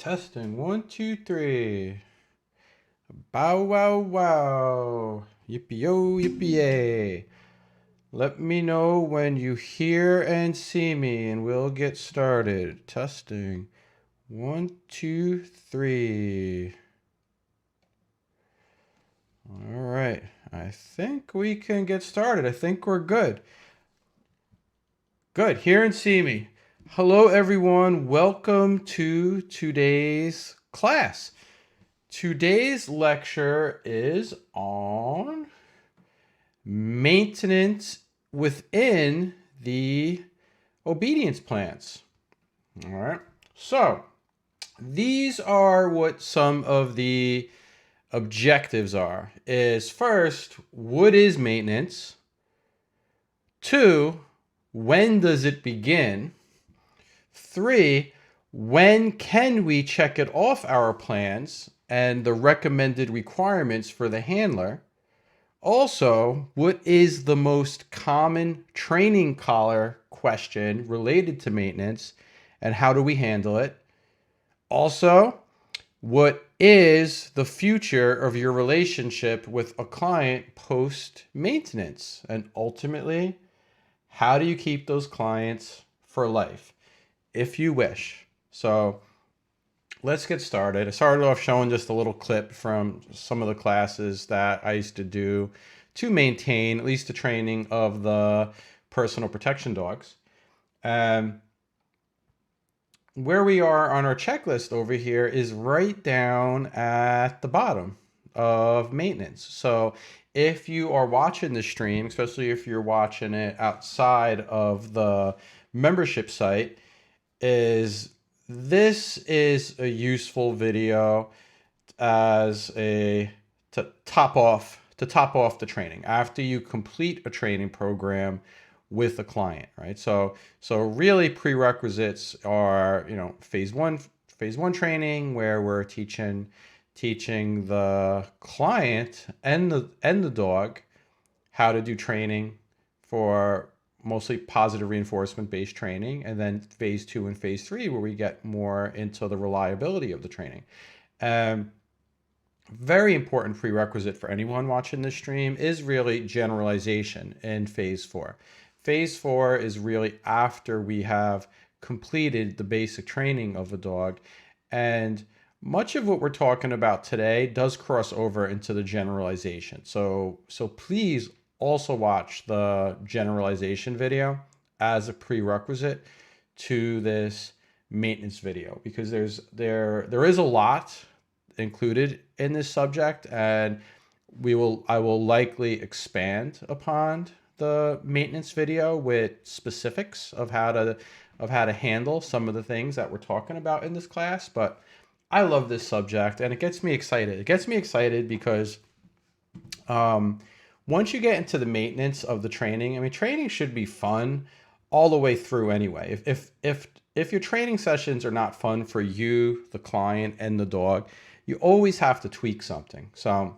Testing. 1, 2, 3. Bow wow wow. Yippee yo, yippee yay. Let me know when you hear and see me and we'll get started. Testing. 1, 2, 3. All right. I think we can get started. I think we're good. Good. Hear and see me. Hello, everyone. Welcome to today's class. Today's lecture is on maintenance within the obedience plans. All right. So these are what some of the objectives are. Is first, what is maintenance? 2, when does it begin? 3, when can we check it off our plans and the recommended requirements for the handler? Also, what is the most common training collar question related to maintenance and how do we handle it? Also, what is the future of your relationship with a client post maintenance? And ultimately, how do you keep those clients for life, if you wish? So let's get started. I started off showing just a little clip from some of the classes that I used to do to maintain at least the training of the personal protection dogs. Where we are on our checklist over here is right down at the bottom of maintenance. So if you are watching the stream, especially if you're watching it outside of the membership site, this is a useful video as to top off the training after you complete a training program with a client, right? So really prerequisites are, phase one training where we're teaching the client and the dog how to do training for mostly positive reinforcement based training, and then phase 2 and phase 3 where we get more into the reliability of the training. Very important prerequisite for anyone watching this stream is really generalization in phase 4. Phase 4 is really after we have completed the basic training of a dog, and much of what we're talking about today does cross over into the generalization. So please also watch the generalization video as a prerequisite to this maintenance video, because there is a lot included in this subject, and I will likely expand upon the maintenance video with specifics of how to handle some of the things that we're talking about in this class. But I love this subject and it gets me excited. It gets me excited because once you get into the maintenance of the training, I mean, training should be fun all the way through anyway. If your training sessions are not fun for you, the client, and the dog, you always have to tweak something. So,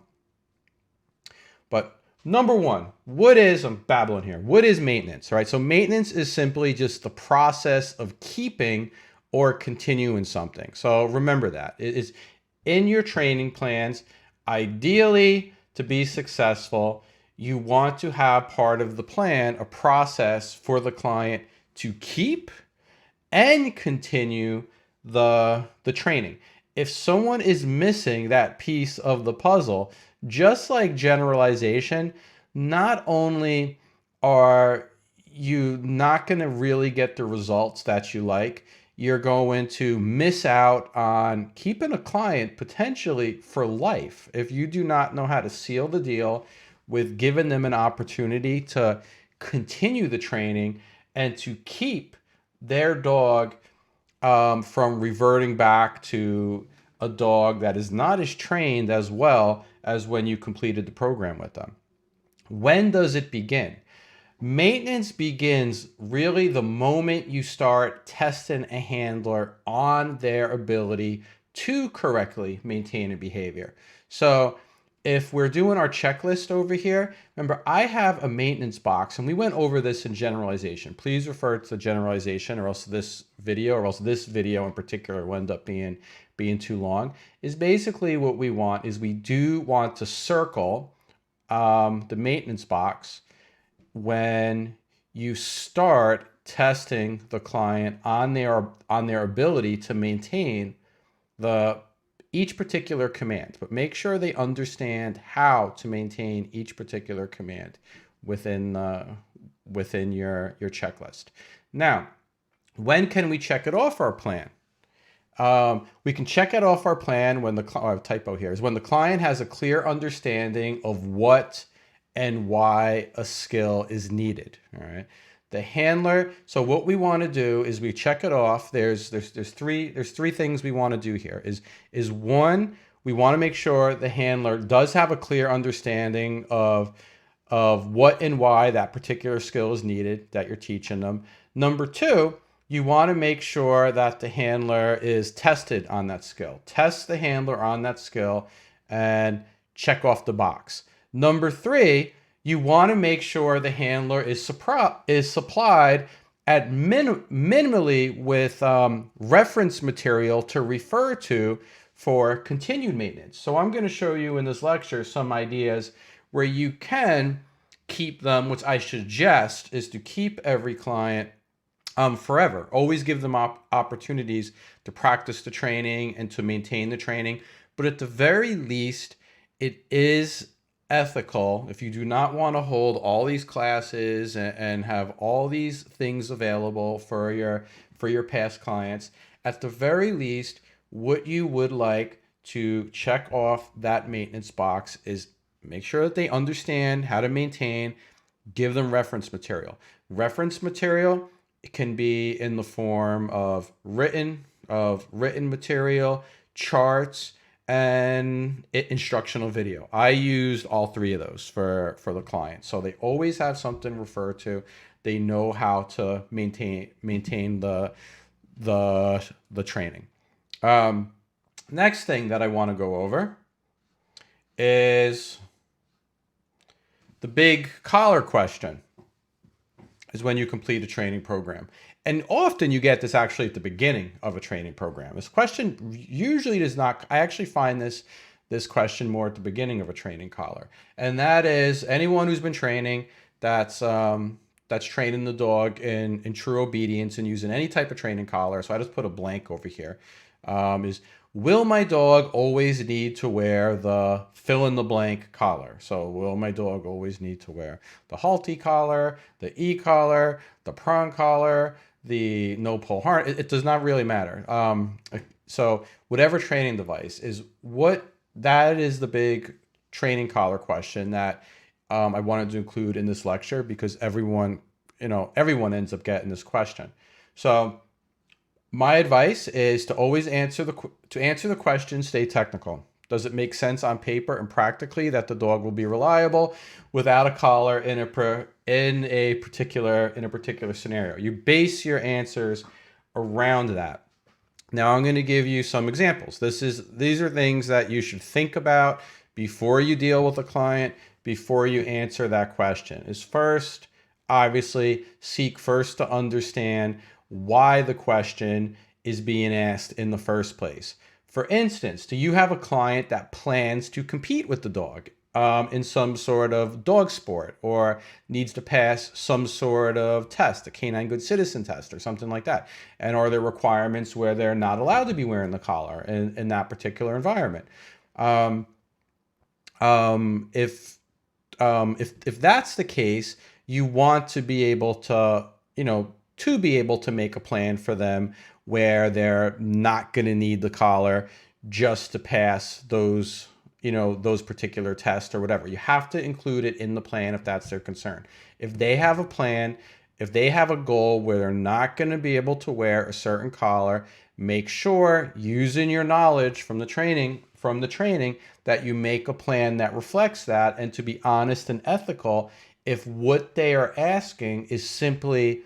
but number one, I'm babbling here. What is maintenance, right? So maintenance is simply just the process of keeping or continuing something. So remember that. It is in your training plans. Ideally, to be successful, you want to have part of the plan a process for the client to keep and continue the training. If someone is missing that piece of the puzzle, just like generalization, not only are you not going to really get the results that you like, you're going to miss out on keeping a client potentially for life if you do not know how to seal the deal with giving them an opportunity to continue the training and to keep their dog from reverting back to a dog that is not as trained as well as when you completed the program with them. When does it begin? Maintenance begins really the moment you start testing a handler on their ability to correctly maintain a behavior. So if we're doing our checklist over here, remember I have a maintenance box, and we went over this in generalization. Please refer to the generalization, or else this video in particular will end up being too long. Is basically what we want is we do want to circle the maintenance box when you start testing the client on their ability to maintain the each particular command, but make sure they understand how to maintain each particular command within your checklist. Now, when can we check it off our plan? We can check it off our plan when typo here is when the client has a clear understanding of what and why a skill is needed. All right. The handler. So what we want to do is we check it off. There's three things we want to do here. Is one, we want to make sure the handler does have a clear understanding of what and why that particular skill is needed that you're teaching them. Number two, you want to make sure that the handler is tested on that skill. Test the handler on that skill and check off the box. Number three, you want to make sure the handler is supplied at minimally with reference material to refer to for continued maintenance. So I'm going to show you in this lecture some ideas where you can keep them, which I suggest is to keep every client forever. Always give them opportunities to practice the training and to maintain the training. But at the very least, it is ethical if you do not want to hold all these classes and have all these things available for your past clients. At the very least, what you would like to check off that maintenance box is make sure that they understand how to maintain, give them reference material. Reference material can be in the form of written material, charts, and instructional video. I used all three of those for the client. So they always have something to refer to. They know how to maintain the training. Next thing that I want to go over is the big collar question. Is when you complete a training program. And often you get this actually at the beginning of a training program. This question usually does not, I actually find this question more at the beginning of a training collar. And that is anyone who's been training that's training the dog in true obedience and using any type of training collar. So I just put a blank over here. Is will my dog always need to wear the fill in the blank collar? So will my dog always need to wear the Halti collar, the e-collar, the prong collar, the no pull harness? It does not really matter. So whatever training device is that is the big training collar question that I wanted to include in this lecture because everyone ends up getting this question. So my advice is to always answer the question, stay technical. Does it make sense on paper and practically that the dog will be reliable without a collar in a particular scenario? You base your answers around that. Now I'm going to give you some examples. These are things that you should think about before you deal with a client, before you answer that question. Is first, obviously, seek first to understand why the question is being asked in the first place. For instance, do you have a client that plans to compete with the dog in some sort of dog sport or needs to pass some sort of test, a canine good citizen test or something like that? And are there requirements where they're not allowed to be wearing the collar in that particular environment? If that's the case, you want to be able to, make a plan for them where they're not going to need the collar just to pass those particular tests or whatever. You have to include it in the plan if that's their concern. If they have a plan, if they have a goal where they're not going to be able to wear a certain collar, make sure, using your knowledge from the training, that you make a plan that reflects that, and to be honest and ethical if what they are asking is simply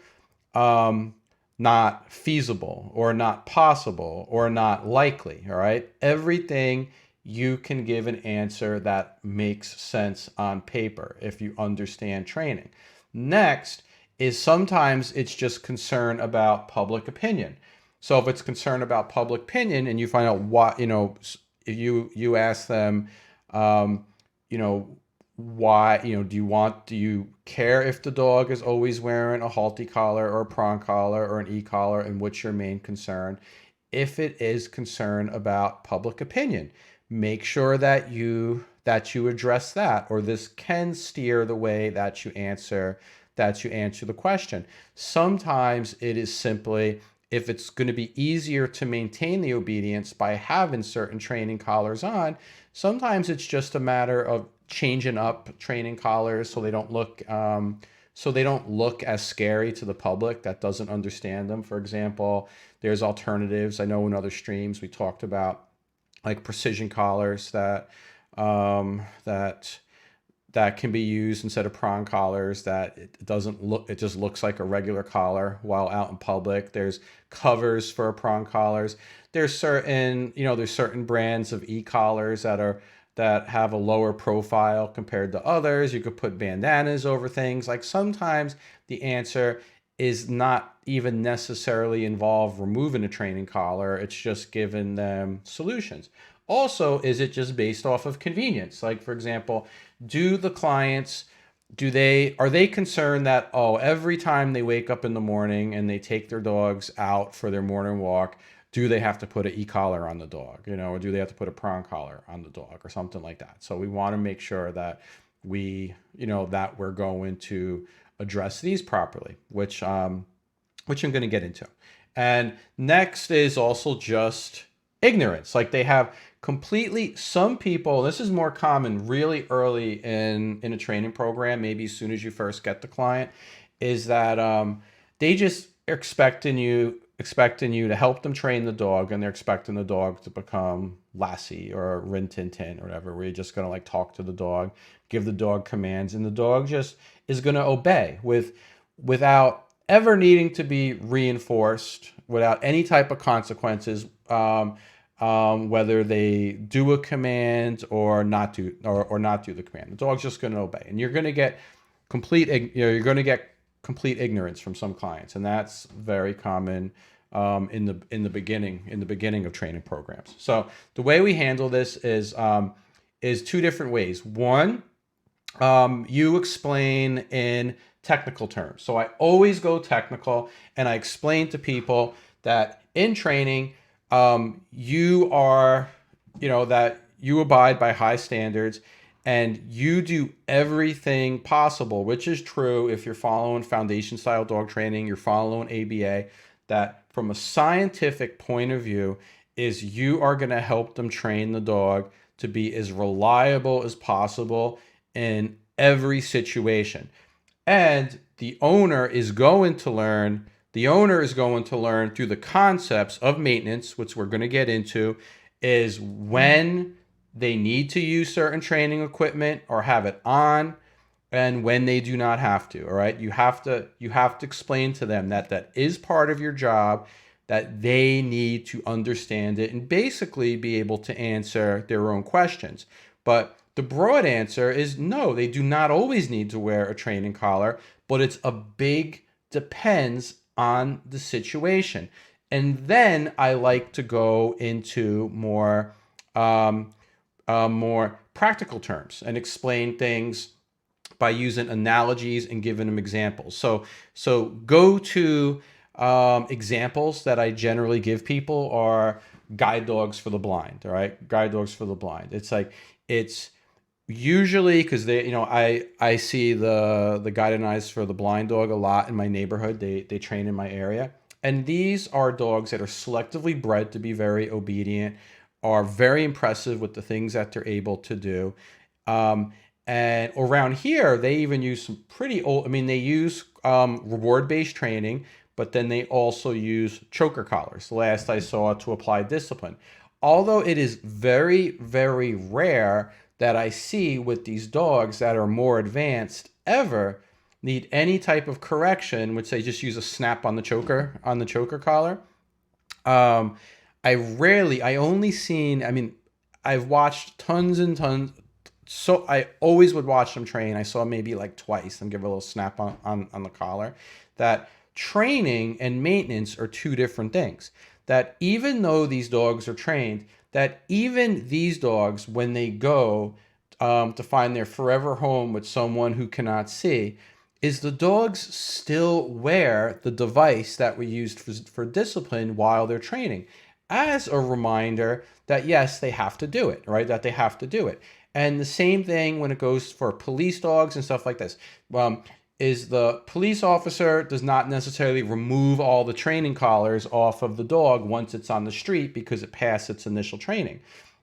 not feasible or not possible or not likely. All right. Everything you can give an answer that makes sense on paper if you understand training. Next is sometimes it's just concern about public opinion. So if it's concern about public opinion and you find out what, if you ask them, um, you know, why, do you care if the dog is always wearing a halty collar or a prong collar or an e-collar, and what's your main concern? If it is concern about public opinion, make sure that you address that, or this can steer the way that you answer the question. Sometimes it is simply, if it's going to be easier to maintain the obedience by having certain training collars on, sometimes it's just a matter of changing up training collars so they don't look as scary to the public that doesn't understand them. For example, there's alternatives. I know in other streams we talked about like precision collars that can be used instead of prong collars, that it just looks like a regular collar while out in public. There's covers for prong collars. There's certain brands of e-collars that have a lower profile compared to others. You could put bandanas over things. Like sometimes the answer is not even necessarily involve removing a training collar. It's just giving them solutions. Also, is it just based off of convenience? Like, for example, do the clients, are they concerned that, oh, every time they wake up in the morning and they take their dogs out for their morning walk, do they have to put an e-collar on the dog, or do they have to put a prong collar on the dog or something like that? So we want to make sure that we're going to address these properly, which I'm going to get into. And next is also just ignorance. Like they have some people, this is more common really early in a training program, maybe as soon as you first get the client, is that they just are expecting you to help them train the dog, and they're expecting the dog to become Lassie or Rin Tin Tin or whatever, where you're just going to like talk to the dog, give the dog commands, and the dog just is going to obey without ever needing to be reinforced, without any type of consequences, whether they do a command or not do the command. The dog's just going to obey, and you're going to get complete ignorance from some clients, and that's very common in the beginning of training programs. So the way we handle this is two different ways. One, you explain in technical terms. So I always go technical, and I explain to people that in training, that you abide by high standards, and you do everything possible, which is true if you're following foundation style dog training, you're following ABA, that from a scientific point of view is you are going to help them train the dog to be as reliable as possible in every situation. And the owner is going to learn through the concepts of maintenance, which we're going to get into, is when they need to use certain training equipment or have it on, and when they do not have to. All right, you have to explain to them that is part of your job, that they need to understand it and basically be able to answer their own questions. But the broad answer is no, they do not always need to wear a training collar, but it's a big depends on the situation. And then I like to go into more practical terms and explain things by using analogies and giving them examples. So go to examples that I generally give people are guide dogs for the blind. All right, guide dogs for the blind. It's usually because I see the guided eyes for the blind dog a lot in my neighborhood. They train in my area, and these are dogs that are selectively bred to be very obedient, are very impressive with the things that they're able to do. And around here, they even use some pretty old, they use reward-based training, but then they also use choker collars, last I saw, to apply discipline. Although it is very, very rare that I see with these dogs that are more advanced ever need any type of correction, which they just use a snap on the choker collar. I only seen, I've watched tons and tons. So I always would watch them train. I saw maybe like twice and give a little snap on the collar. That training and maintenance are two different things. That even though these dogs are trained, that even these dogs, when they go to find their forever home with someone who cannot see, is the dogs still wear the device that we used for discipline while they're training as a reminder that yes, they have to do it, right? That they have to do it. And the same thing when it goes for police dogs and stuff like this. Is the police officer does not necessarily remove all the training collars off of the dog once it's on the street because it passed its initial training.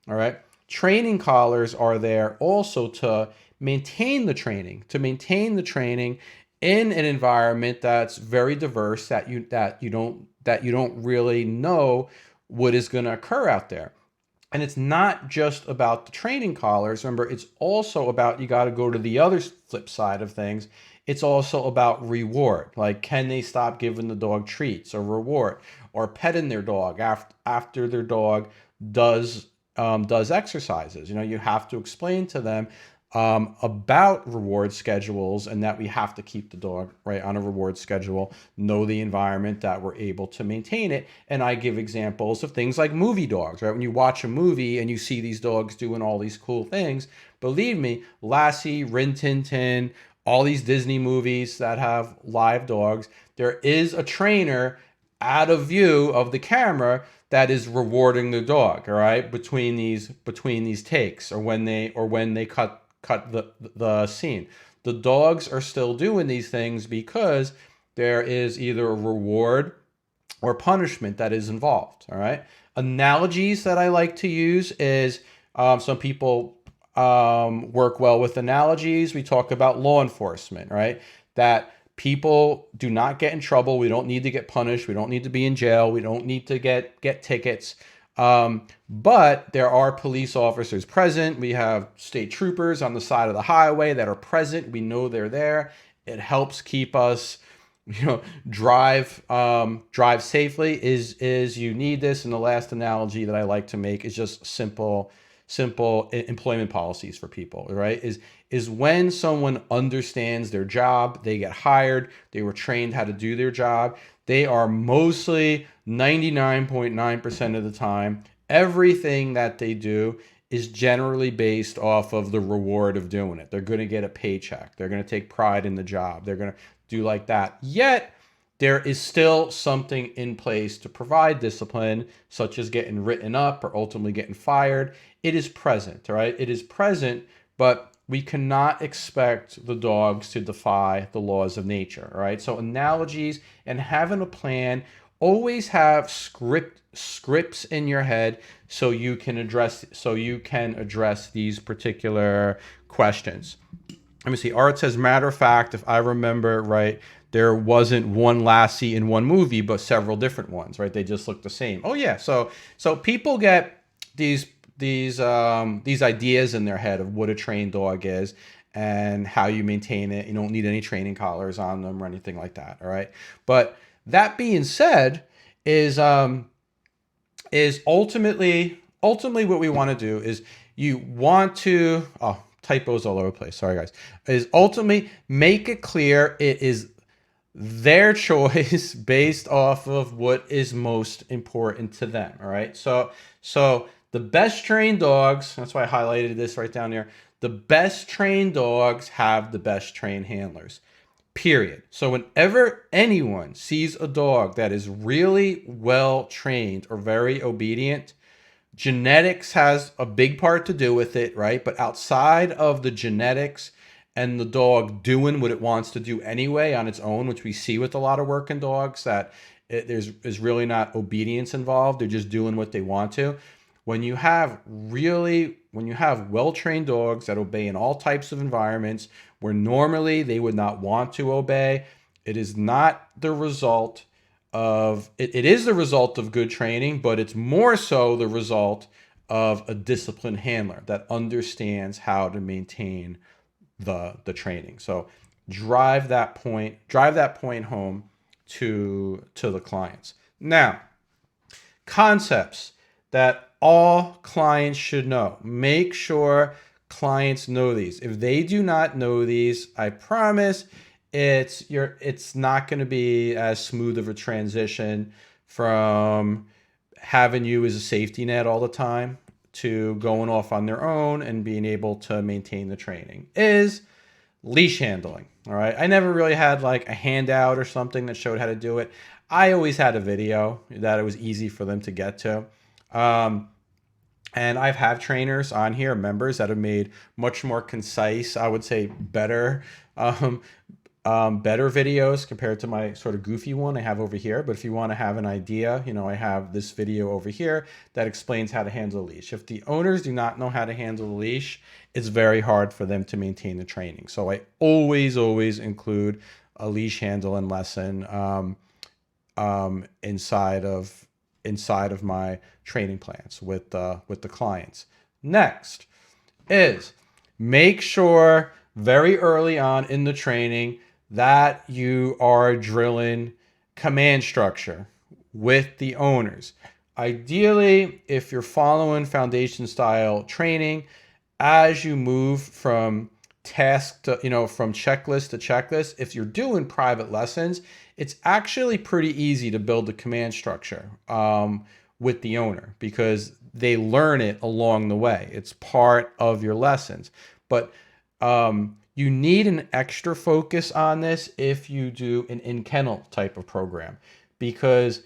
All right. Training collars are there also to maintain the training, in an environment that's very diverse, that you don't really know what is going to occur out there. And it's not just about the training collars. Remember, it's also about, you got to go to the other flip side of things. It's also about reward. Like, can they stop giving the dog treats or reward, or petting their dog after their dog does exercises? You know, you have to explain to them about reward schedules, and that we have to keep the dog right on a reward schedule, know the environment that we're able to maintain it. And I give examples of things like movie dogs, right? When you watch a movie and you see these dogs doing all these cool things, believe me, Lassie, Rin Tin Tin, all these Disney movies that have live dogs, there is a trainer out of view of the camera that is rewarding the dog, all right, between these takes, or when they cut the scene. The dogs are still doing these things because there is either a reward or punishment that is involved. All right. Analogies that I like to use is, some people work well with analogies. We talk about law enforcement, right? That people do not get in trouble. We don't need to get punished. We don't need to be in jail. We don't need to get tickets. But there are police officers present. We have state troopers on the side of the highway that are present. We know they're there. It helps keep us, drive safely. Is you need this. And the last analogy that I like to make is just simple employment policies for people, right? Is when someone understands their job, they get hired, they were trained how to do their job. They are mostly 99.9% of the time, everything that they do is generally based off of the reward of doing it. They're going to get a paycheck. They're going to take pride in the job. They're going to do like that. Yet, there is still something in place to provide discipline, such as getting written up or ultimately getting fired. It is present, all right? It is present, but we cannot expect the dogs to defy the laws of nature, all right? So analogies and having a plan, always have scripts in your head so you can address these particular questions. Let me see. Art says, matter of fact, if I remember right, there wasn't one Lassie in one movie, but several different ones, right? They just look the same. Oh yeah. So people get these ideas in their head of what a trained dog is and how you maintain it. You don't need any training collars on them or anything like that. All right. But that being said, is ultimately what we want to do is, you want to, typos all over the place. Sorry guys. Is ultimately make it clear it is their choice based off of what is most important to them. All right. So the best trained dogs, that's why I highlighted this right down there. The best trained dogs have the best trained handlers. Period. So whenever anyone sees a dog that is really well trained or very obedient, genetics has a big part to do with it, right? But outside of the genetics and the dog doing what it wants to do anyway on its own, which we see with a lot of working dogs, that there's really not obedience involved. They're just doing what they want to. When you have well-trained dogs that obey in all types of environments where normally they would not want to obey, it is not the result of, it is the result of good training, but it's more so the result of a disciplined handler that understands how to maintain the training. So drive that point home to the clients. Now, concepts that all clients should know. Make sure clients know these. If they do not know these, I promise it's not going to be as smooth of a transition from having you as a safety net all the time to going off on their own and being able to maintain the training. Is leash handling. All right. I never really had like a handout or something that showed how to do it. I always had a video that it was easy for them to get to. Um, and I've had trainers on here, members that have made much more concise, I would say better, um, better videos compared to my sort of goofy one I have over here. But if you want to have an idea, I have this video over here that explains how to handle a leash. If the owners do not know how to handle a leash, it's very hard for them to maintain the training. So I always include a leash handling lesson inside of my training plans with the clients. Next is make sure very early on in the training that you are drilling command structure with the owners. Ideally, if you're following foundation style training, as you move from task to, from checklist to checklist, if you're doing private lessons, it's actually pretty easy to build the command structure with the owner because they learn it along the way. It's part of your lessons. But you need an extra focus on this if you do an in-kennel type of program, because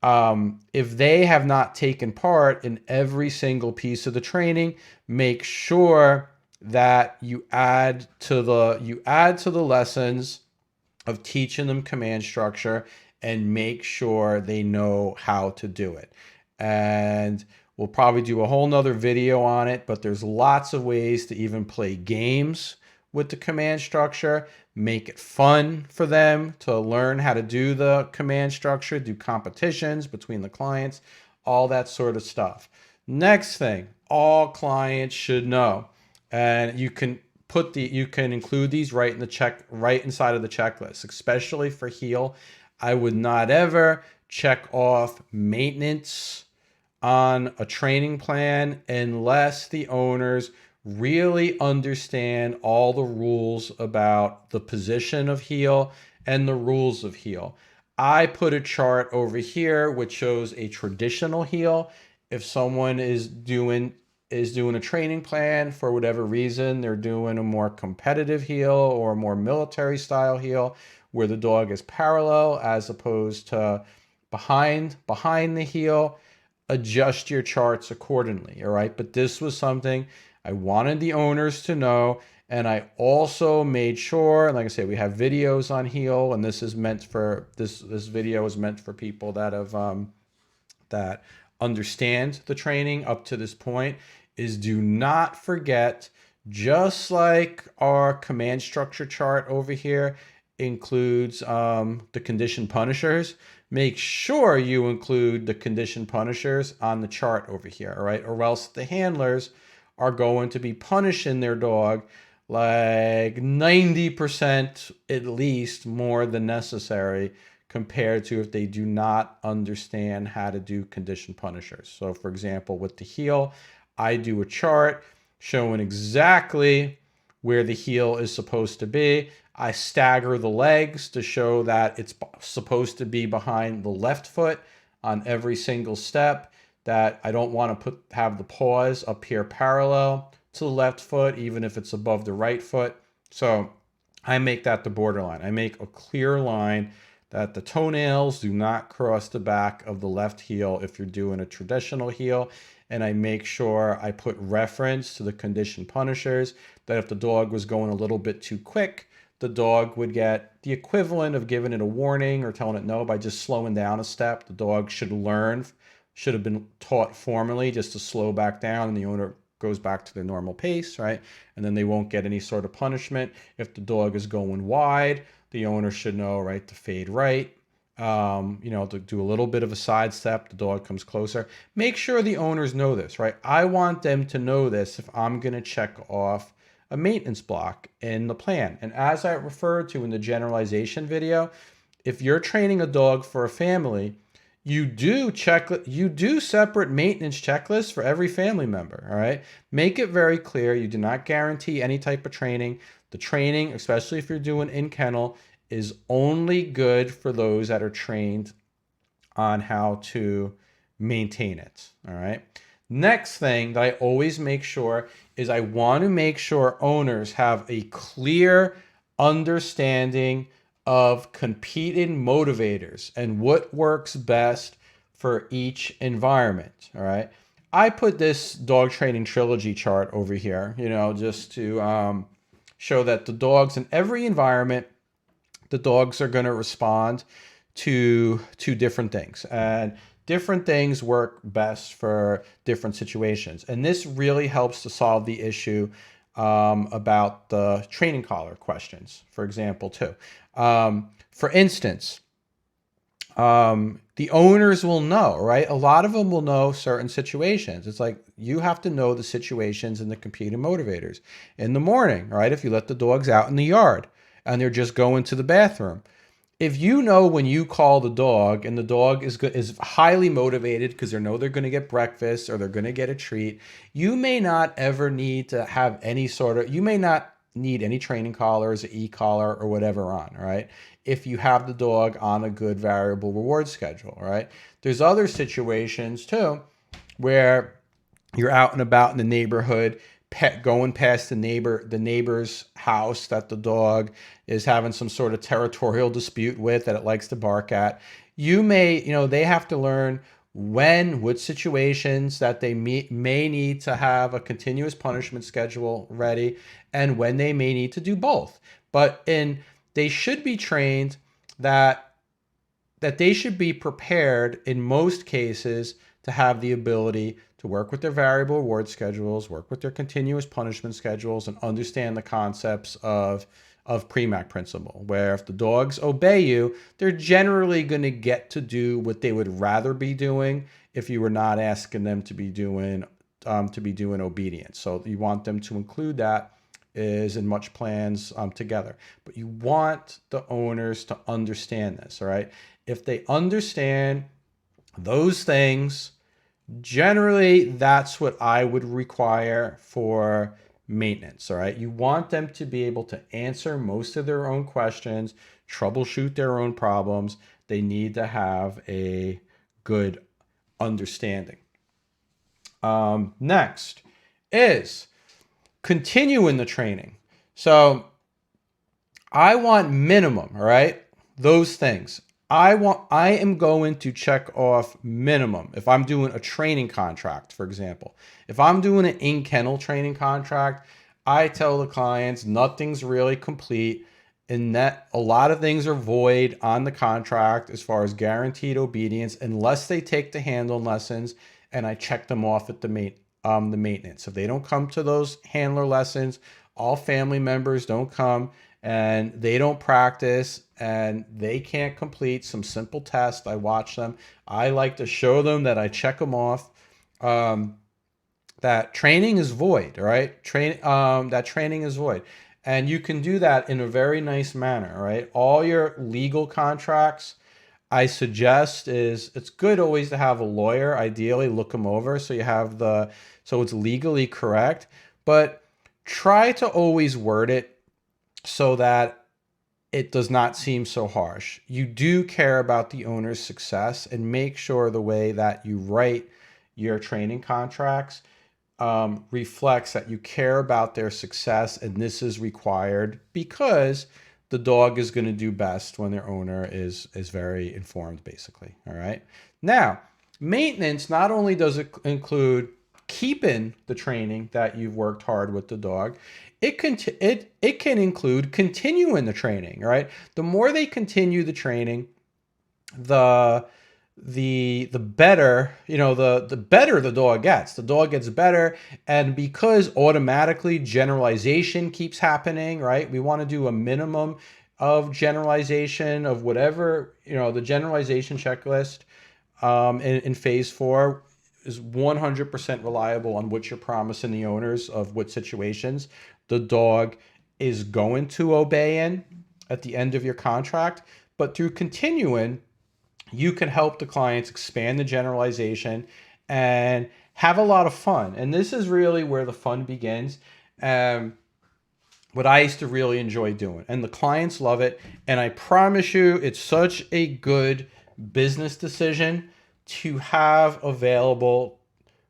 if they have not taken part in every single piece of the training, make sure that you add to the lessons of teaching them command structure and make sure they know how to do it. And we'll probably do a whole nother video on it, but there's lots of ways to even play games with the command structure, make it fun for them to learn how to do the command structure, do competitions between the clients, all that sort of stuff. Next thing, all clients should know, and you can include these right inside of the checklist, especially for heel. I would not ever check off maintenance on a training plan unless the owners really understand all the rules about the position of heel and the rules of heel. I put a chart over here which shows a traditional heel. If someone is doing a training plan for whatever reason, they're doing a more competitive heel or a more military style heel where the dog is parallel as opposed to behind the heel, adjust your charts accordingly. All right. But this was something I wanted the owners to know. And I also made sure, like I say, we have videos on heel, and this video is meant for people that have that understand the training up to this point, is do not forget, just like our command structure chart over here includes the condition punishers, make sure you include the condition punishers on the chart over here, all right? Or else the handlers are going to be punishing their dog like 90% at least more than necessary compared to if they do not understand how to do condition punishers. So for example, with the heel, I do a chart showing exactly where the heel is supposed to be. I stagger the legs to show that it's supposed to be behind the left foot on every single step, that I don't want to have the paws up here parallel to the left foot, even if it's above the right foot. So I make that the borderline. I make a clear line that the toenails do not cross the back of the left heel if you're doing a traditional heel. And I make sure I put reference to the condition punishers, that if the dog was going a little bit too quick, the dog would get the equivalent of giving it a warning or telling it no by just slowing down a step. The dog should have been taught formally just to slow back down, and the owner goes back to their normal pace, right? And then they won't get any sort of punishment. If the dog is going wide, the owner should know, right, to fade right, to do a little bit of a sidestep. The dog comes closer. Make sure the owners know this, right? I want them to know this if I'm going to check off a maintenance block in the plan. And as I referred to in the generalization video, if you're training a dog for a family, you do separate maintenance checklists for every family member, all right? Make it very clear you do not guarantee any type of training. The training, especially if you're doing in kennel, is only good for those that are trained on how to maintain it. All right. Next thing that I always make sure is I want to make sure owners have a clear understanding of competing motivators and what works best for each environment. All right. I put this dog training trilogy chart over here, just to show that the dogs in every environment, the dogs are going to respond to different things, and different things work best for different situations. And this really helps to solve the issue about the training collar questions, for example, too. For instance, the owners will know, right? A lot of them will know certain situations. It's like you have to know the situations and the competing motivators. In the morning, right? If you let the dogs out in the yard and they're just going to the bathroom, if you know when you call the dog and the dog is highly motivated because they know they're going to get breakfast or they're going to get a treat, you may not ever need to have you may not need any training collars, an e-collar or whatever on, right? If you have the dog on a good variable reward schedule, right? There's other situations too where you're out and about in the neighborhood, going past the neighbor's house that the dog is having some sort of territorial dispute with that it likes to bark at. They have to learn which situations that they may need to have a continuous punishment schedule ready, and when they may need to do both. They should be trained that they should be prepared in most cases to have the ability to work with their variable reward schedules, work with their continuous punishment schedules, and understand the concepts of Premack principle, where if the dogs obey you, they're generally going to get to do what they would rather be doing if you were not asking them to be doing obedience. So you want them to include that is in much plans together. But you want the owners to understand this, all right? If they understand those things, generally that's what I would require for maintenance, all right? You want them to be able to answer most of their own questions, troubleshoot their own problems. They need to have a good understanding. Next is continuing the training. So I want minimum, all right? Those things. I am going to check off minimum. If I'm doing a training contract, for example, if I'm doing an in-kennel training contract, I tell the clients nothing's really complete and that a lot of things are void on the contract as far as guaranteed obedience unless they take the handle lessons, and I check them off at the maintenance. If they don't come to those handler lessons, all family members don't come, and they don't practice and they can't complete some simple tests, I watch them. I like to show them that I check them off. That training is void, all right? That training is void. And you can do that in a very nice manner, all right? All your legal contracts, I suggest it's good always to have a lawyer, ideally look them over so so it's legally correct, but try to always word it so that it does not seem so harsh. You do care about the owner's success, and make sure the way that you write your training contracts reflects that you care about their success, and this is required because the dog is going to do best when their owner is very informed, basically. All right. Now, maintenance not only does it include keeping the training that you've worked hard with the dog, it can include continuing the training. Right. The more they continue the training, the better, the better the dog gets. The dog gets better, and because automatically generalization keeps happening, right? We want to do a minimum of generalization of whatever, the generalization checklist in phase 4 is 100% reliable on what you're promising the owners of what situations the dog is going to obey in at the end of your contract. But through continuing, you can help the clients expand the generalization and have a lot of fun. And this is really where the fun begins. Um, what I used to really enjoy doing, and the clients love it. And I promise you, it's such a good business decision to have available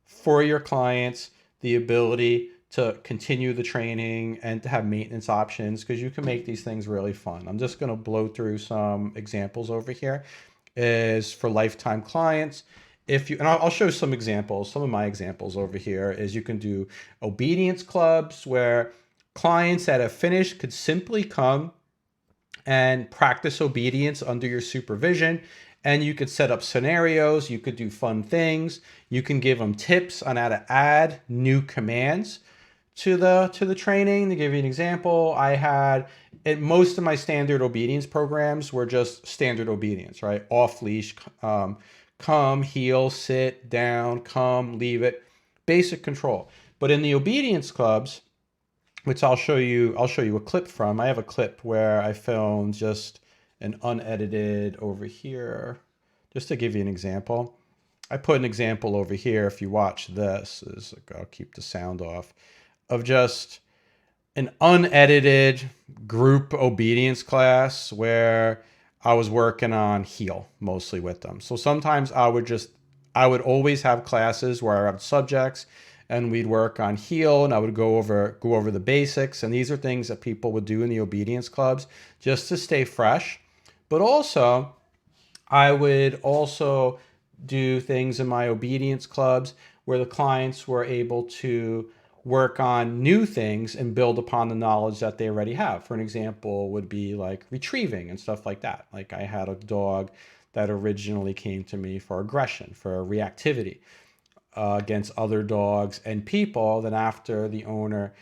for your clients the ability to continue the training and to have maintenance options, because you can make these things really fun. I'm just going to blow through some examples over here. Is for lifetime clients. If you, and I'll show some examples. Some of my examples over here is you can do obedience clubs where clients that have finished could simply come and practice obedience under your supervision. And you could set up scenarios, you could do fun things, you can give them tips on how to add new commands to the training. To give you an example, I had most of my standard obedience programs were just standard obedience, right? Off leash, come, heel, sit, down, come, leave it, basic control. But in the obedience clubs, which I'll show you a clip from. I have a clip where I filmed just an unedited over here, just to give you an example. I put an example over here. If you watch this, I'll keep the sound off, of just an unedited group obedience class where I was working on heel mostly with them. So sometimes I would always have classes where I have subjects and we'd work on heel, and I would go over the basics. And these are things that people would do in the obedience clubs just to stay fresh. But also, I would also do things in my obedience clubs where the clients were able to work on new things and build upon the knowledge that they already have. For an example, would be like retrieving and stuff like that. Like I had a dog that originally came to me for aggression, for reactivity against other dogs and people. Then after the owner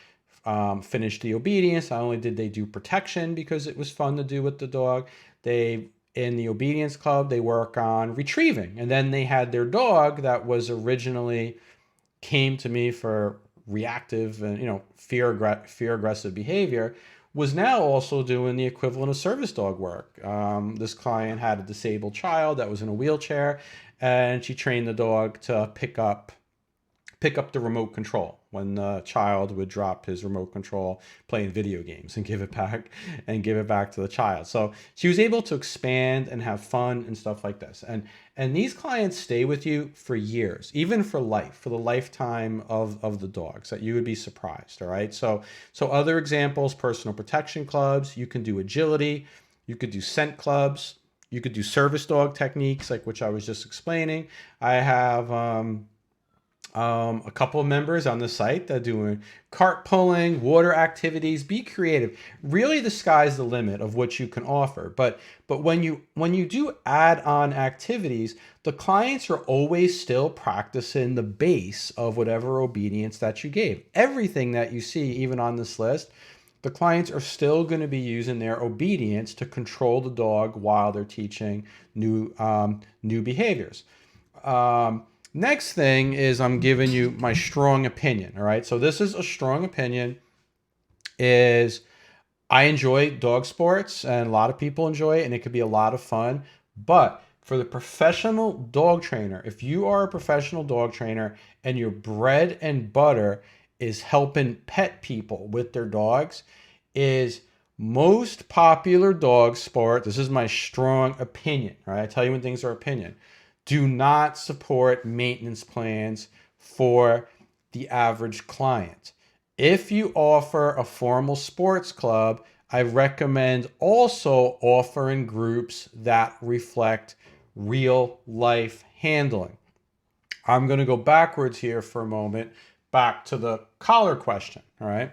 finished the obedience, not only did they do protection because it was fun to do with the dog, they in the obedience club they work on retrieving. And then they had their dog that was originally came to me for reactive and fear aggressive behavior, was now also doing the equivalent of service dog work. This client had a disabled child that was in a wheelchair, and she trained the dog to pick up the remote control when the child would drop his remote control playing video games and give it back to the child. So she was able to expand and have fun and stuff like this. And these clients stay with you for years, even for life, for the lifetime of the dogs, that you would be surprised. All right. So other examples, personal protection clubs, you can do agility, you could do scent clubs, you could do service dog techniques, like which I was just explaining. I have a couple of members on the site that are doing cart pulling, water activities. Be creative. Really, the sky's the limit of what you can offer. But when you do add on activities, the clients are always still practicing the base of whatever obedience that you gave. Everything that you see, even on this list, the clients are still going to be using their obedience to control the dog while they're teaching new behaviors. Next thing is I'm giving you my strong opinion. All right. So this is a strong opinion. Is I enjoy dog sports, and a lot of people enjoy it, and it could be a lot of fun. But for the professional dog trainer, if you are a professional dog trainer and your bread and butter is helping pet people with their dogs, is most popular dog sport. This is my strong opinion. All right. I tell you when things are opinion. Do not support maintenance plans for the average client. If you offer a formal sports club, I recommend also offering groups that reflect real life handling. I'm going to go backwards here for a moment, back to the collar question, all right?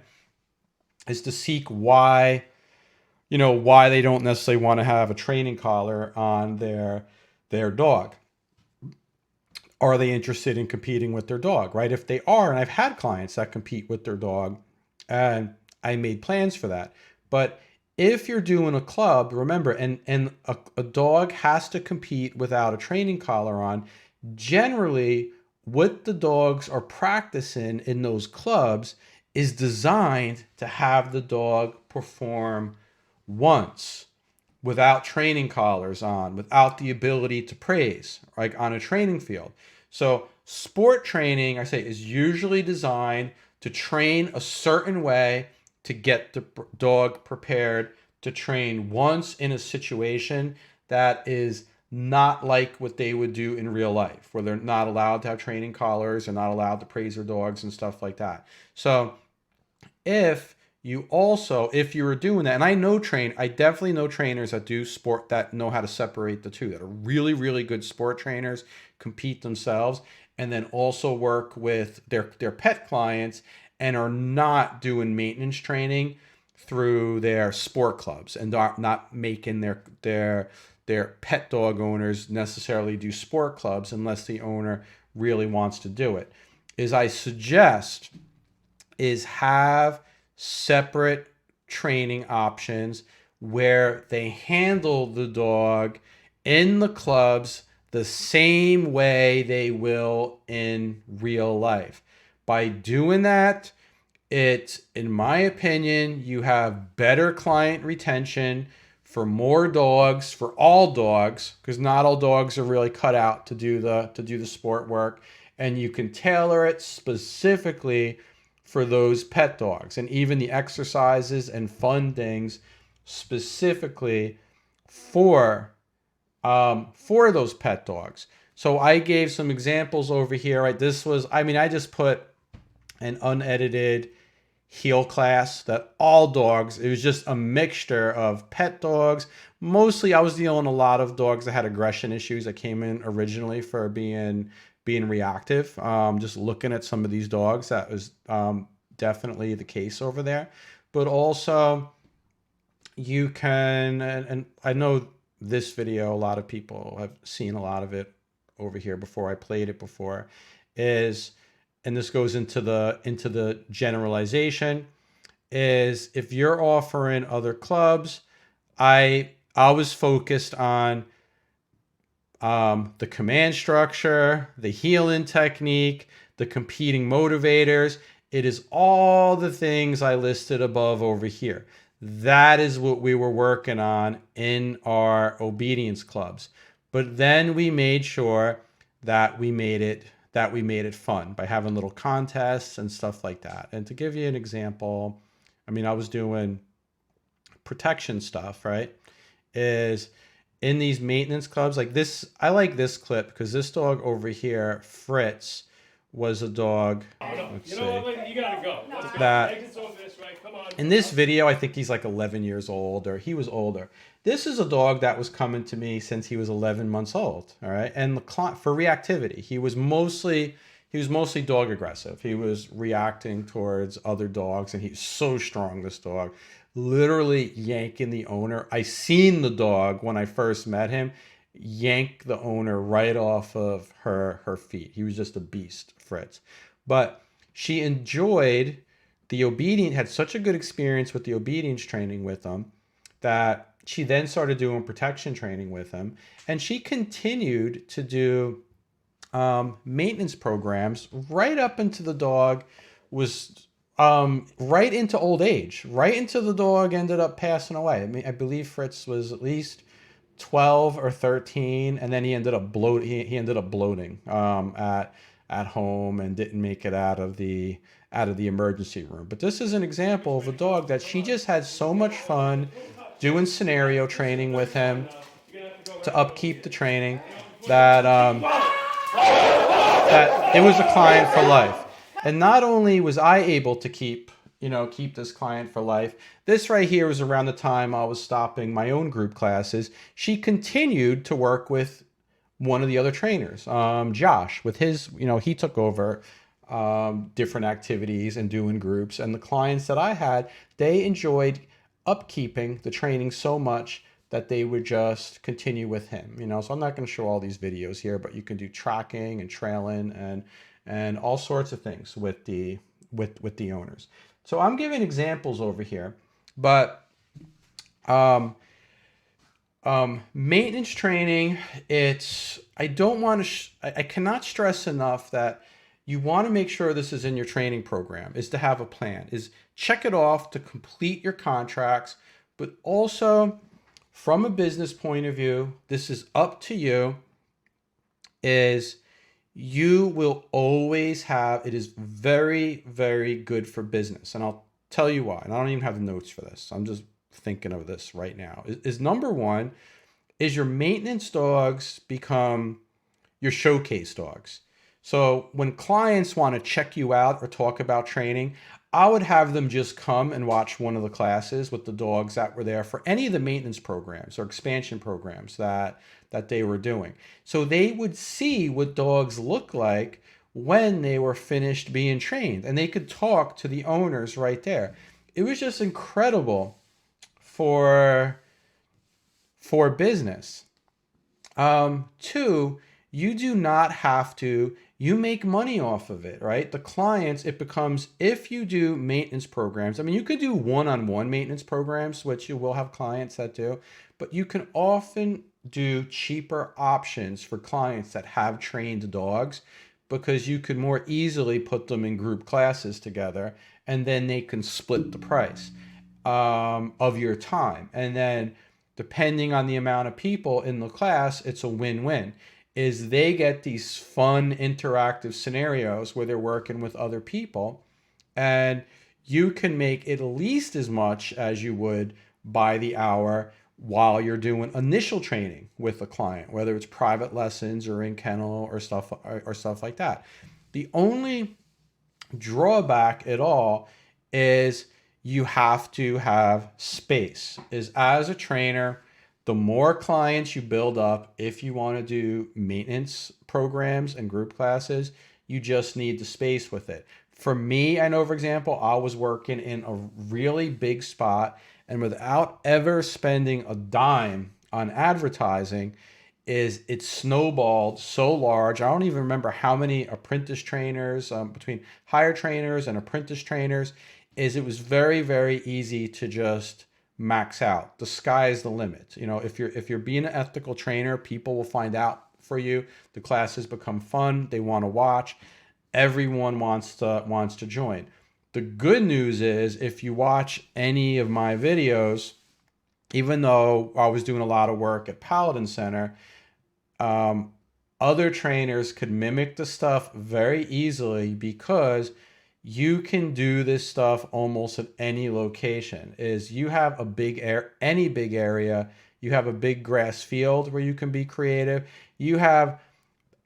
Is to seek why they don't necessarily want to have a training collar on their dog. Are they interested in competing with their dog, right? If they are, and I've had clients that compete with their dog, and I made plans for that. But if you're doing a club, remember, and a dog has to compete without a training collar on, generally what the dogs are practicing in those clubs is designed to have the dog perform once, without training collars on, without the ability to praise, like on a training field. So sport training, I say, is usually designed to train a certain way to get the dog prepared to train once in a situation that is not like what they would do in real life, where they're not allowed to have training collars, they're not allowed to praise their dogs and stuff like that. So if you were doing that, and I definitely know trainers that do sport that know how to separate the two, that are really, really good sport trainers, compete themselves, and then also work with their pet clients and are not doing maintenance training through their sport clubs and are not making their pet dog owners necessarily do sport clubs unless the owner really wants to do it. Is I suggest is have separate training options where they handle the dog in the clubs the same way they will in real life. By doing that, in my opinion, you have better client retention for more dogs, for all dogs, because not all dogs are really cut out to do the sport work, and you can tailor it specifically for those pet dogs, and even the exercises and fun things specifically for those pet dogs. So I gave some examples over here. Right, I just put an unedited heel class that all dogs, it was just a mixture of pet dogs. Mostly I was dealing a lot of dogs that had aggression issues that came in originally for being reactive. Just looking at some of these dogs, that was definitely the case over there. But also you can, and I know this video, a lot of people have seen a lot of it over here before. I played it before, is, and this goes into the generalization, is if you're offering other clubs, I was focused on the command structure, the healing technique, the competing motivators. It is all the things I listed above over here. That is what we were working on in our obedience clubs. But then we made sure that we made it fun by having little contests and stuff like that. And to give you an example, I was doing protection stuff, right? Is in these maintenance clubs like this. I like this clip because this dog over here, Fritz, was a dog. Let's see. You gotta go. That in this video, I think he's like 11 years old, or he was older. This is a dog that was coming to me since he was 11 months old. All right, and for reactivity, he was mostly dog aggressive. He was reacting towards other dogs, and he's so strong. This dog, literally yanking the owner. I seen the dog when I first met him yank the owner right off of her feet. He was just a beast, Fritz. But she enjoyed had such a good experience with the obedience training with him that she then started doing protection training with him, and she continued to do maintenance programs right up into the dog was right into old age, right into the dog ended up passing away. I believe Fritz was at least 12 or 13, and then he ended up bloating at home and didn't make it out of the emergency room. But this is an example of a dog that she just had so much fun doing scenario training with him to upkeep the training that that it was a client for life. And not only was I able to keep this client for life, this right here was around the time I was stopping my own group classes. She continued to work with one of the other trainers, Josh, with his, he took over different activities and doing groups. And the clients that I had, they enjoyed upkeeping the training so much that they would just continue with him. So I'm not going to show all these videos here, but you can do tracking and trailing and all sorts of things with the owners. So I'm giving examples over here, but maintenance training, I cannot stress enough that you want to make sure this is in your training program, is to have a plan, is check it off to complete your contracts, but also from a business point of view, this is up to you, is you will always have, it is very, very good for business. And I'll tell you why. And I don't even have the notes for this. I'm just thinking of this right now. Is number one, is your maintenance dogs become your showcase dogs. So when clients want to check you out or talk about training, I would have them just come and watch one of the classes with the dogs that were there for any of the maintenance programs or expansion programs that they were doing. So they would see what dogs look like when they were finished being trained, and they could talk to the owners right there. It was just incredible for business. Two, you do not have to, you make money off of it, right? The clients, it becomes, if you do maintenance programs, I mean, you could do one-on-one maintenance programs, which you will have clients that do, but you can often do cheaper options for clients that have trained dogs, because you could more easily put them in group classes together, and then they can split the price of your time. And then depending on the amount of people in the class, it's a win-win. Is they get these fun interactive scenarios where they're working with other people, and you can make at least as much as you would by the hour while you're doing initial training with a client, whether it's private lessons or in kennel or stuff like that. The only drawback at all is you have to have space. Is, as a trainer, the more clients you build up, if you want to do maintenance programs and group classes, you just need the space with it. For me, I know, for example, I was working in a really big spot, and without ever spending a dime on advertising, is it snowballed so large. I don't even remember how many apprentice trainers, between hire trainers and apprentice trainers, is it was very, very easy to just max out. The sky is the limit. You know, if you're being an ethical trainer, people will find out for you. The classes become fun. They want to watch. Everyone wants to join. The good news is, if you watch any of my videos, even though I was doing a lot of work at Paladin Center, um, other trainers could mimic the stuff very easily, because you can do this stuff almost at any location. Is, you have a any big area, you have a big grass field where you can be creative. You have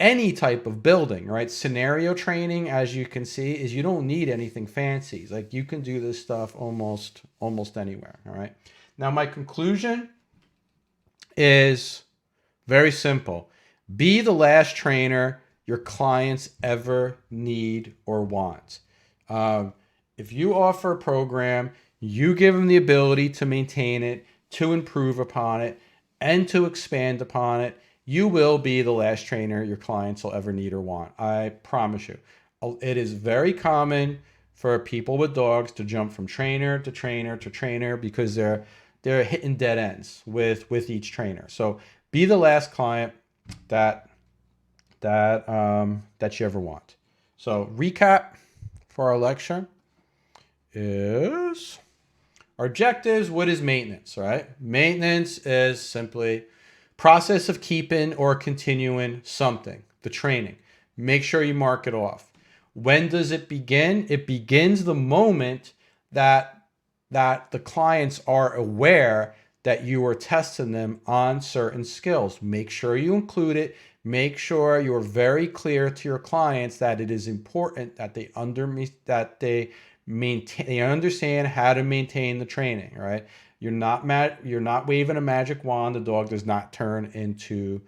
any type of building, right? Scenario training, as you can see, is you don't need anything fancy. It's like you can do this stuff almost anywhere. All right. Now, my conclusion is very simple. Be the last trainer your clients ever need or want. If you offer a program, you give them the ability to maintain it, to improve upon it, and to expand upon it, you will be the last trainer your clients will ever need or want. I promise you. It is very common for people with dogs to jump from trainer to trainer to trainer, because they're hitting dead ends with each trainer. So be the last client that you ever want. So recap for our lecture is our objectives. What is maintenance, right? Maintenance is simply process of keeping or continuing something, the training. Make sure you mark it off. When does it begin? It begins the moment that the clients are aware that you are testing them on certain skills. Make sure you include it. Make sure you're very clear to your clients that it is important that they understand how to maintain the training, right? You're not waving a magic wand. The dog does not turn into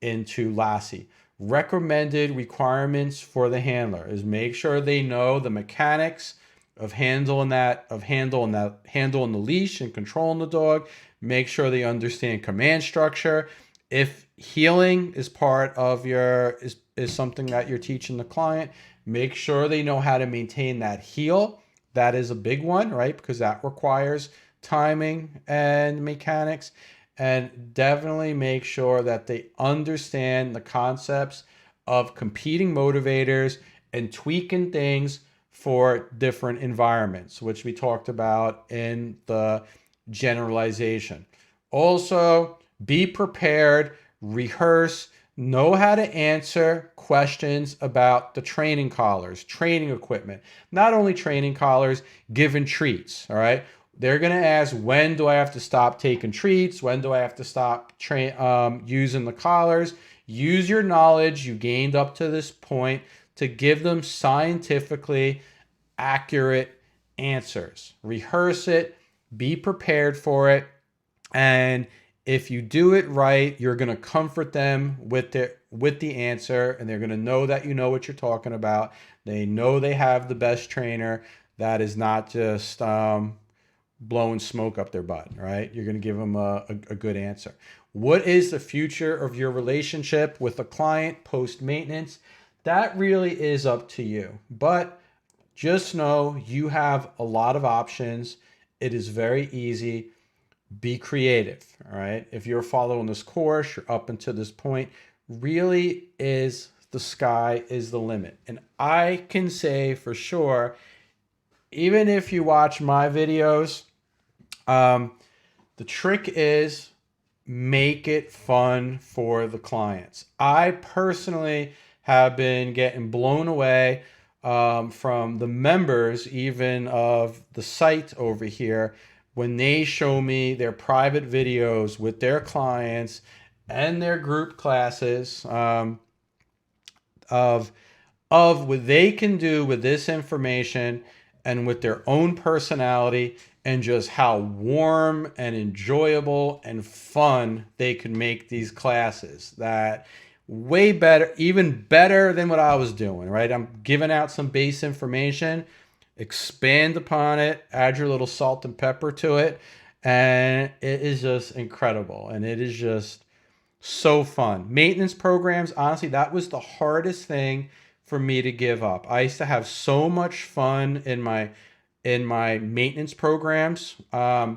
Lassie. Recommended requirements for the handler is, make sure they know the mechanics of handling the leash and controlling the dog. Make sure they understand command structure. If healing is part of is something that you're teaching the client, make sure they know how to maintain that heel. That is a big one, right? Because that requires timing and mechanics. And definitely make sure that they understand the concepts of competing motivators and tweaking things for different environments, which we talked about in the generalization. Also, be prepared, rehearse, know how to answer questions about the training collars, training equipment. Not only training collars, given treats, all right? They're going to ask, when do I have to stop taking treats? When do I have to stop using the collars? Use your knowledge you gained up to this point to give them scientifically accurate answers. Rehearse it, be prepared for it, and if you do it right, you're going to comfort them with the answer, and they're going to know that you know what you're talking about. They know they have the best trainer that is not just blowing smoke up their butt, right? You're going to give them a good answer. What is the future of your relationship with a client post maintenance? That really is up to you. But just know you have a lot of options. It is very easy. Be creative, all right? If you're following this course, you're up until this point, really is the sky is the limit. And I can say for sure, even if you watch my videos, the trick is make it fun for the clients. I personally have been getting blown away from the members, even of the site over here, when they show me their private videos with their clients and their group classes of what they can do with this information and with their own personality, and just how warm and enjoyable and fun they can make these classes. That way better, even better than what I was doing, right? I'm giving out some base information, expand upon it, add your little salt and pepper to it, and it is just incredible. And it is just so fun. Maintenance programs, honestly, that was the hardest thing for me to give up. I used to have so much fun in my maintenance programs that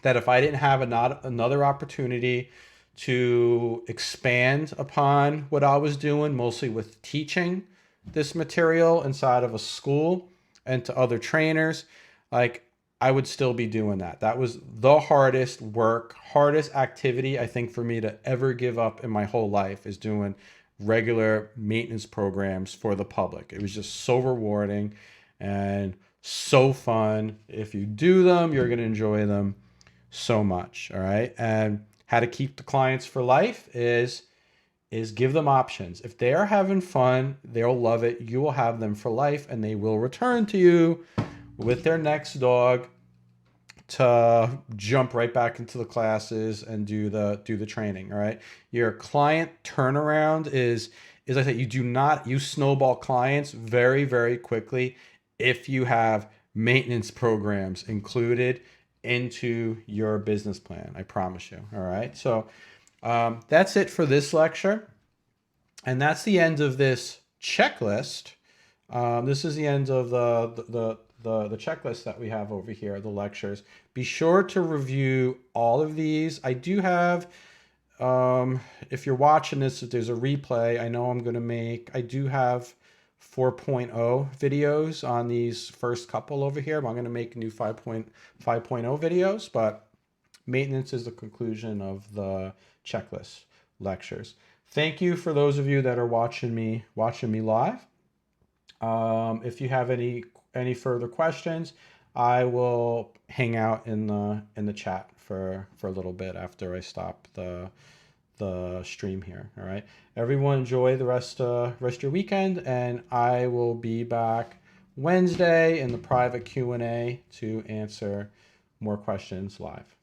if I didn't have another opportunity to expand upon what I was doing, mostly with teaching this material inside of a school and to other trainers, like I would still be doing that. That was the hardest work, hardest activity I think for me to ever give up in my whole life, is doing regular maintenance programs for the public. It was just so rewarding and so fun. If you do them, you're going to enjoy them so much. All right. And how to keep the clients for life is give them options. If they are having fun, they'll love it. You will have them for life, and they will return to you with their next dog to jump right back into the classes and do the training. All right. Your client turnaround is I said, you snowball clients very, very quickly if you have maintenance programs included into your business plan. I promise you. All right. So that's it for this lecture. And that's the end of this checklist. This is the end of the checklist that we have over here, the lectures. Be sure to review all of these. I do have, if you're watching this, if there's a replay, I know I do have 4.0 videos on these first couple over here, but I'm going to make new 5.0 videos, but maintenance is the conclusion of the checklist lectures. Thank you for those of you that are watching me live. If you have any further questions, I will hang out in the chat for a little bit after I stop the stream here. All right, everyone, enjoy the rest of your weekend, and I will be back Wednesday in the private Q&A to answer more questions live.